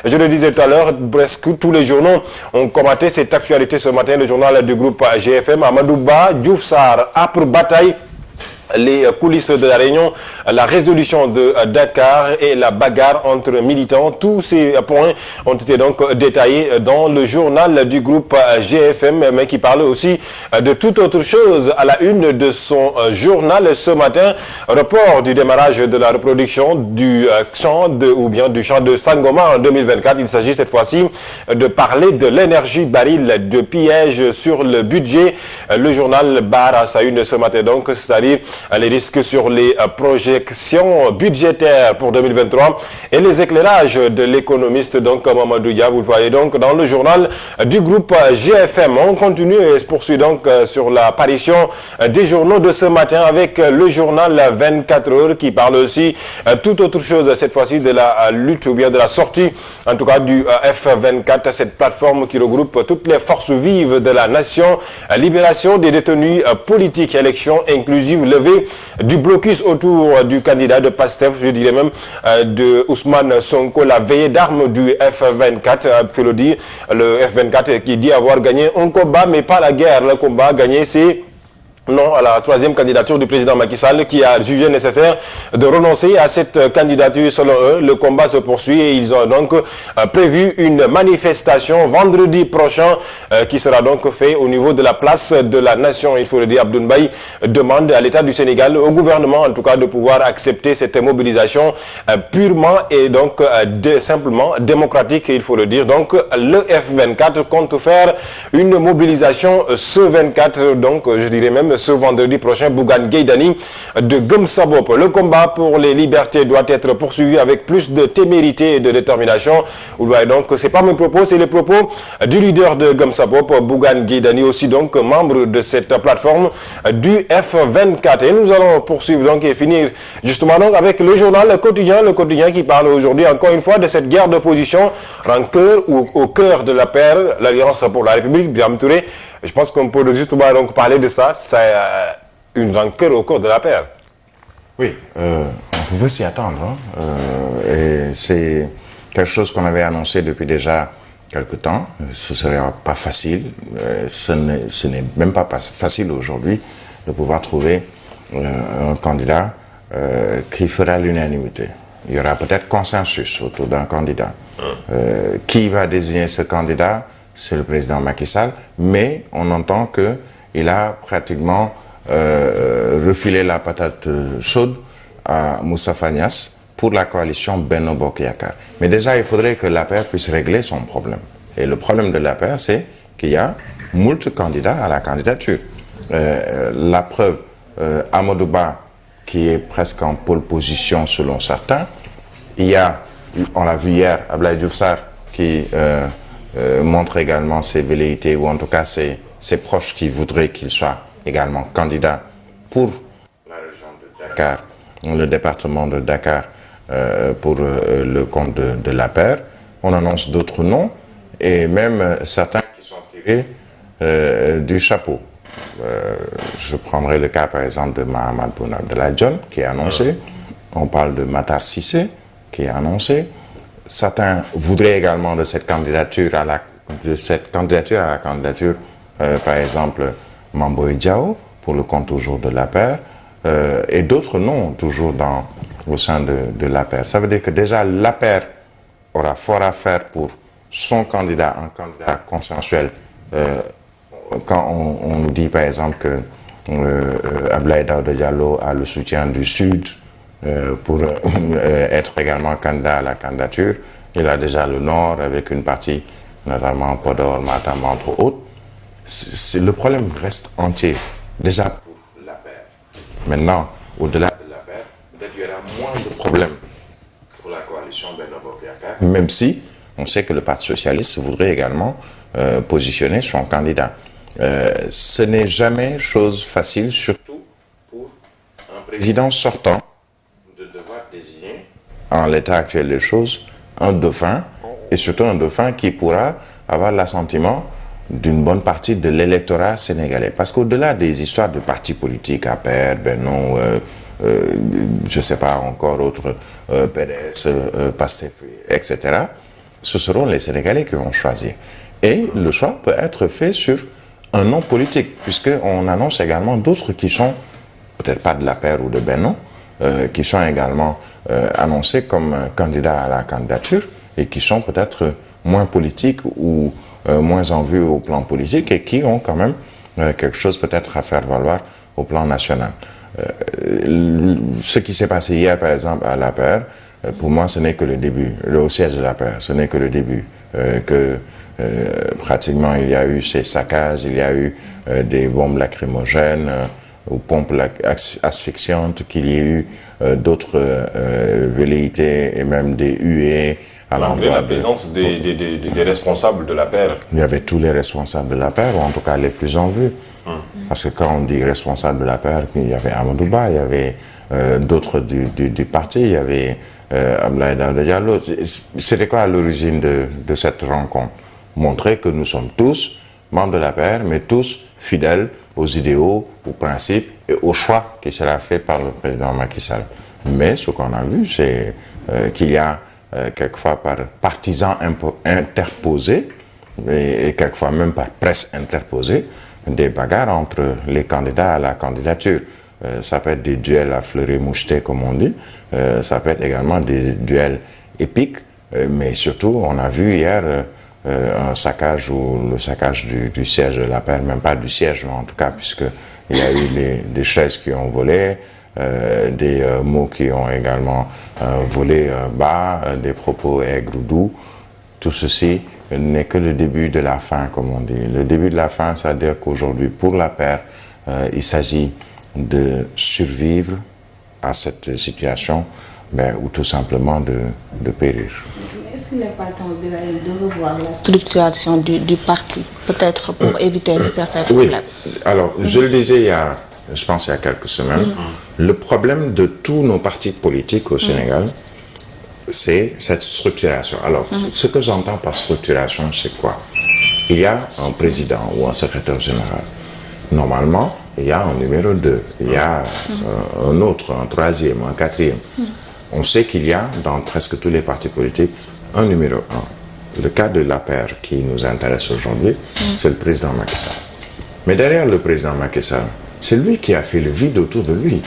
Je le disais tout à l'heure, presque tous les journaux ont commenté cette actualité ce matin. Le journal du groupe GFM, Amadou Ba, Diouf Sarr, âpre bataille. Les coulisses de la réunion, la résolution de Dakar et la bagarre entre militants. Tous ces points ont été donc détaillés dans le journal du groupe GFM, mais qui parle aussi de toute autre chose à la une de son journal ce matin. Report du démarrage de la reproduction du champ du champ de Sangoma en 2024. Il s'agit cette fois-ci de parler de l'énergie baril, de piège sur le budget. Le journal barre à sa une ce matin donc, c'est-à-dire les risques sur les projections budgétaires pour 2023 et les éclairages de l'économiste donc Mamadou Dia. Vous le voyez donc dans le journal du groupe GFM. On continue et se poursuit donc sur l'apparition des journaux de ce matin avec le journal 24 heures qui parle aussi toute autre chose, cette fois-ci de la lutte ou bien de la sortie en tout cas du F24, cette plateforme qui regroupe toutes les forces vives de la nation, libération des détenus politiques, élections inclusives, levée du blocus autour du candidat de PASTEF, je dirais même de Ousmane Sonko, la veillée d'armes du F24, faut le dire, le F24 qui dit avoir gagné un combat, mais pas la guerre. Le combat gagné, c'est non à la troisième candidature du président Macky Sall qui a jugé nécessaire de renoncer à cette candidature. Selon eux, le combat se poursuit et ils ont donc prévu une manifestation vendredi prochain qui sera donc fait au niveau de la place de la Nation. Il faut le dire, Abdoul Mbaye demande à l'État du Sénégal, au gouvernement en tout cas, de pouvoir accepter cette mobilisation purement et donc simplement démocratique, il faut le dire. Donc le F24 compte faire une mobilisation ce 24, donc je dirais même ce vendredi prochain. Bougane Gueye Dany de Gëm Sa Bopp. Le combat pour les libertés doit être poursuivi avec plus de témérité et de détermination. Vous voyez donc, c'est pas mes propos, c'est les propos du leader de Gëm Sa Bopp, Bougane Gueye Dany, aussi donc membre de cette plateforme du F24. Et nous allons poursuivre donc et finir justement donc avec le journal Le Quotidien qui parle aujourd'hui encore une fois de cette guerre d'opposition, rancœur ou au cœur de la paire, l'Alliance pour la République, Birame Touré. Je pense qu'on peut justement donc parler de ça. C'est une rancœur au cours de la paire. Oui, on pouvait s'y attendre. Et c'est quelque chose qu'on avait annoncé depuis déjà quelque temps. Ce ne serait pas facile. Ce n'est même pas facile aujourd'hui de pouvoir trouver un candidat qui fera l'unanimité. Il y aura peut-être consensus autour d'un candidat. Qui va désigner ce candidat? C'est le président Macky Sall, mais on entend qu'il a pratiquement refilé la patate chaude à Moustapha Niasse pour la coalition Benno Bokk Yakaar. Mais déjà, il faudrait que l'APR puisse régler son problème. Et le problème de l'APR, c'est qu'il y a moult candidats à la candidature. La preuve, Amadou Ba, qui est presque en pole position selon certains. Il y a, on l'a vu hier, Abdoulaye Diouf Sarr, qui montre également ses velléités, ou en tout cas ses proches qui voudraient qu'il soit également candidat pour la région de Dakar, le département de Dakar, pour le compte de l'APR. On annonce d'autres noms, et même certains qui sont tirés du chapeau. Je prendrai le cas par exemple de Mahammed Boun Abdallah Dionne qui est annoncé. On parle de Matar Cissé qui est annoncé. Certains voudraient également de cette candidature à la candidature, par exemple, Mamboy Diao, pour le compte toujours de l'APR, et d'autres noms toujours au sein de l'APR. Ça veut dire que déjà l'APR aura fort à faire pour son candidat, un candidat consensuel. Quand on nous dit par exemple que Abdoulaye Daouda Diallo a le soutien du Sud pour être également candidat à la candidature, il a déjà le Nord avec une partie, notamment Podor, Matam, entre autres. Le problème reste entier, déjà pour l'APR. Maintenant, au-delà de l'APR, peut-être il y aura moins de problèmes pour la coalition Benno Bokk Yakaar, même si on sait que le Parti socialiste voudrait également positionner son candidat. Ce n'est jamais chose facile, surtout pour un président sortant, de devoir désigner, en l'état actuel des choses, un dauphin, et surtout un dauphin qui pourra avoir l'assentiment d'une bonne partie de l'électorat sénégalais. Parce qu'au-delà des histoires de partis politiques, APR, Benno, je ne sais pas encore autres, PDS, PASTEF, etc., ce seront les Sénégalais qui vont choisir. Et le choix peut être fait sur un nom politique, puisqu'on annonce également d'autres qui sont, peut-être pas de l'APR ou de Benno, qui sont également annoncés comme candidats à la candidature et qui sont peut-être moins politiques ou moins en vue au plan politique et qui ont quand même quelque chose peut-être à faire valoir au plan national. Ce qui s'est passé hier, par exemple, à l'APR, pour moi, ce n'est que le début. Au siège de l'APR, ce n'est que le début. Pratiquement, il y a eu ces saccages, il y a eu des bombes lacrymogènes ou pompes asphyxiantes, qu'il y ait eu d'autres velléités et même des huées. Malgré la présence des responsables de l'APR. Il y avait tous les responsables de l'APR, ou en tout cas les plus en vue. Parce que quand on dit responsable de l'APR, il y avait Amadou Ba, il y avait d'autres du parti, il y avait Abdoulaye Daouda Diallo. C'était quoi à l'origine de cette rencontre? Montrer que nous sommes tous membres de l'APR, mais tous fidèles aux idéaux, aux principes et au choix qui sera fait par le président Macky Sall. Mais ce qu'on a vu, c'est qu'il y a quelquefois par partisans interposés et quelquefois même par presse interposée, des bagarres entre les candidats à la candidature. Ça peut être des duels à fleuret moucheté, comme on dit. Ça peut être également des duels épiques. Mais surtout, on a vu hier un saccage ou le saccage du siège de l'APR, même pas du siège, mais en tout cas, puisqu'il y a eu des chaises qui ont volé, des mots qui ont également volé bas, des propos aigres ou doux. Tout ceci n'est que le début de la fin, comme on dit. Le début de la fin, c'est-à-dire qu'aujourd'hui, pour l'APR, il s'agit de survivre à cette situation ou tout simplement de périr. Est-ce qu'il n'est pas temps de revoir la structuration du parti, peut-être pour éviter certains problèmes? Oui, alors je le disais je pense il y a quelques semaines, le problème de tous nos partis politiques au Sénégal, c'est cette structuration. Alors, ce que j'entends par structuration, c'est quoi? Il y a un président ou un secrétaire général. Normalement, il y a un numéro 2, il y a un autre, un troisième, un quatrième. On sait qu'il y a, dans presque tous les partis politiques, un numéro 1. Le cas de l'APR qui nous intéresse aujourd'hui, c'est le président Macky Sall. Mais derrière le président Macky Sall, c'est lui qui a fait le vide autour de lui.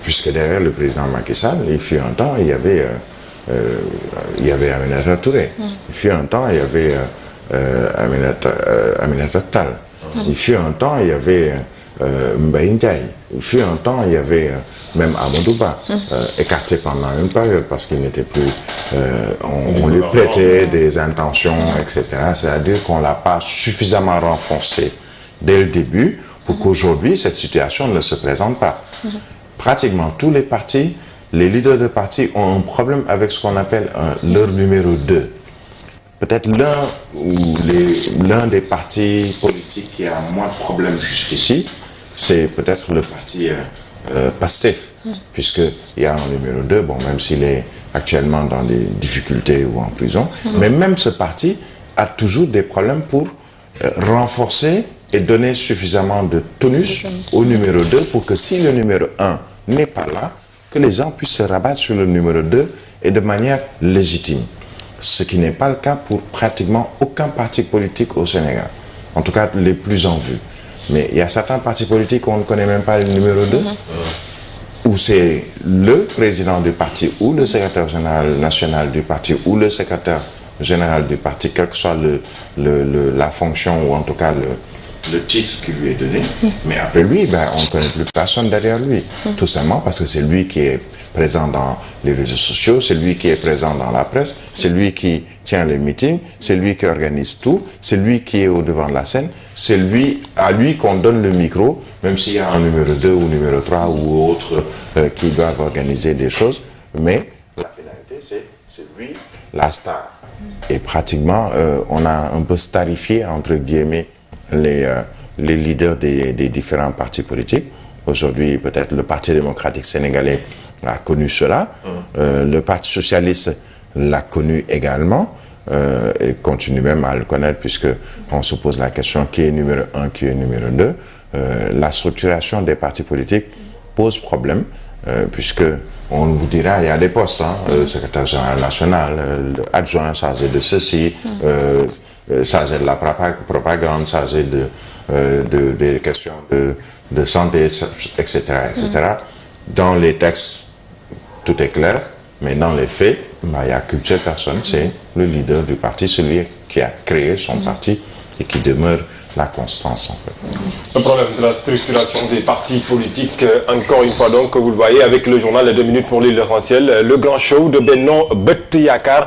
Puisque derrière le président Macky Sall, il fut un temps, il y avait Aminata Touré. Il fut un temps, il y avait Aminata Tall. Il fut un temps, il y avait Mbaye Ndiaye. Il fut un temps, il y avait même Amadou Ba, écarté pendant une période parce qu'il n'était plus... on lui prêtait des intentions, etc. C'est-à-dire qu'on ne l'a pas suffisamment renforcé dès le début pour qu'aujourd'hui, cette situation ne se présente pas. Pratiquement tous les partis, les leaders de partis ont un problème avec ce qu'on appelle leur numéro 2. Peut-être l'un des partis politiques qui a moins de problèmes jusqu'ici, c'est peut-être le parti PASTEF, puisqu'il y a un numéro 2, bon, même s'il est actuellement dans des difficultés ou en prison, mais même ce parti a toujours des problèmes pour renforcer et donner suffisamment de tonus au numéro 2 pour que si le numéro 1 n'est pas là, que les gens puissent se rabattre sur le numéro 2 et de manière légitime. Ce qui n'est pas le cas pour pratiquement aucun parti politique au Sénégal. En tout cas, les plus en vue. Mais il y a certains partis politiques où on ne connaît même pas le numéro 2, où c'est le président du parti ou le secrétaire général national du parti ou le secrétaire général du parti, quelle que soit la fonction ou en tout cas le titre qui lui est donné. Mais après lui, on ne connaît plus personne derrière lui. Tout simplement parce que c'est lui qui est présent dans les réseaux sociaux, c'est lui qui est présent dans la presse, c'est lui qui tient les meetings, c'est lui qui organise tout, c'est lui qui est au devant de la scène, c'est à lui qu'on donne le micro, même s'il y a un numéro 2 ou numéro 3 ou autre qui doivent organiser des choses. Mais la finalité, c'est lui la star. Et pratiquement, on a un peu starifié, entre guillemets, les leaders des différents partis politiques. Aujourd'hui, peut-être le Parti démocratique sénégalais a connu cela. Le Parti socialiste l'a connu également et continue même à le connaître puisqu'on se pose la question qui est numéro 1, qui est numéro 2. La structuration des partis politiques pose problème puisque on vous dira, il y a des postes, hein, secrétaire général national, adjoint chargé de ceci, chargé de la propagande, chargé des questions de santé, etc., etc. Dans les textes, tout est clair, mais dans les faits, il y a qu'une seule personne, c'est le leader du parti, celui qui a créé son parti et qui demeure la constance, en fait. Le problème de la structuration des partis politiques, encore une fois donc, que vous le voyez avec le journal 2 minutes pour lire l'essentiel, le grand show de Benno Bokk Yakaar.